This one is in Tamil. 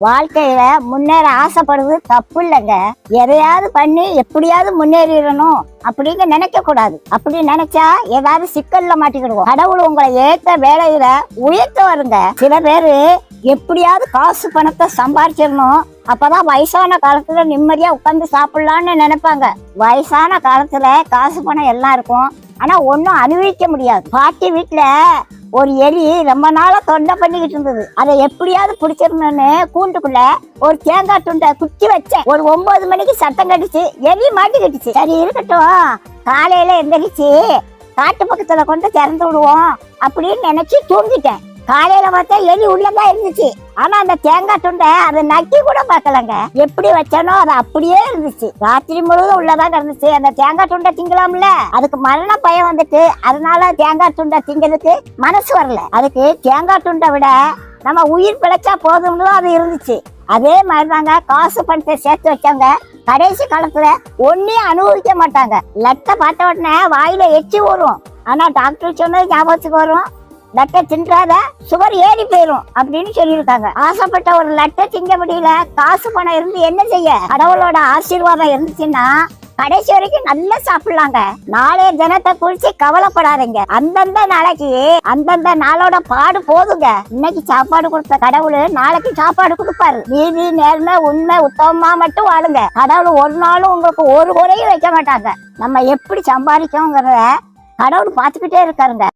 வாழ்க்கையில முன்னேற ஆசைப்படுறது தப்பு இல்லைங்க. எதையாவது பண்ணி எப்படியாவது முன்னேறிடணும் அப்படிங்க நினைக்க கூடாது. அப்படி நினைச்சா ஏதாவது சிக்கல்ல மாட்டிக்கிடுவோம். கடவுள் உங்களை ஏத்த வேலையில உயர்த்த வருங்க. சில பேரு எப்படியாவது காசு பணத்தை சம்பாதிச்சிடணும், அப்பதான் வயசான காலத்துல நிம்மதியா உட்காந்து சாப்பிடலான்னு நினைப்பாங்க. வயசான காலத்துல காசு பணம் எல்லாம் இருக்கும், ஆனா ஒன்னும் அனுபவிக்க முடியாது. பாட்டி வீட்டுல ஒரு எலி ரொம்ப நாளா தொண்டை பண்ணிக்கிட்டு இருந்தது. அதை எப்படியாவது பிடிச்சிடணும்னு கூண்டுக்குள்ள ஒரு தேங்காய் துண்டை குத்தி வச்சேன். ஒரு 9 மணிக்கு சத்தம் கட்டுச்சு, எலி மாட்டிக்கிட்டுச்சு. சரி இருக்கட்டும், காலையில எந்திரிச்சு காட்டு பக்கத்துல கொண்டு திறந்து விடுவோம் அப்படின்னு நினைச்சு தூங்கிட்டேன். காலையில பார்த்தா எலி உள்ளதான் இருந்துச்சு, ஆனா அந்த தேங்காய் துண்டை அதை நக்கி கூட பார்க்கலங்க. எப்படி வச்சானோ அது அப்படியே இருந்துச்சு. ராத்திரி முழுவதும் உள்ளதான் இருந்துச்சு. அந்த தேங்காய் துண்டை திங்கலாம்ல, அதுக்கு மரண பயம் வந்துட்டு அதனால தேங்காய் துண்டை திங்கிறதுக்கு மனசு வரல. அதுக்கு தேங்காய் துண்டை விட நம்ம உயிர் பிழைச்சா போதும்னு அது இருந்துச்சு. அதே மாதிரிதாங்க காசு பணத்தை சேர்த்து வச்சவங்க கடைசி காலத்துல ஒன்னையும் அனுபவிக்க மாட்டாங்க. லட்டை பார்த்த உடனே வாயில எச்சி வரும், ஆனா டாக்டர் சொன்னது ஞாபகத்துக்கு வரும், லட்டை தின்றாத சுகர் ஏறி போயிரும் அப்படின்னு சொல்லியிருக்காங்க. ஆசைப்பட்ட ஒரு லட்டை திங்க முடியல, காசு பணம் இருந்து என்ன செய்ய? கடவுளோட ஆசீர்வாதம் இருந்துச்சுன்னா கடைசி வரைக்கும் நல்லா சாப்பிடலாங்க. நாளைய தினத்தை குறிச்சு கவலைப்படாதீங்க. அந்தந்த நாளைக்கு அந்தந்த நாளோட பாடு போதுங்க. இன்னைக்கு சாப்பாடு கொடுத்த கடவுள் நாளைக்கு சாப்பாடு கொடுப்பாரு. நீதி நேர்மை உண்மை உத்தமமா மட்டும் வாழுங்க. கடவுள் ஒரு நாளும் உங்களுக்கு ஒரு குறையும் வைக்க மாட்டாங்க. நம்ம எப்படி சம்பாதிக்கோங்கிறத கடவுள் பார்த்துக்கிட்டே இருக்காருங்க.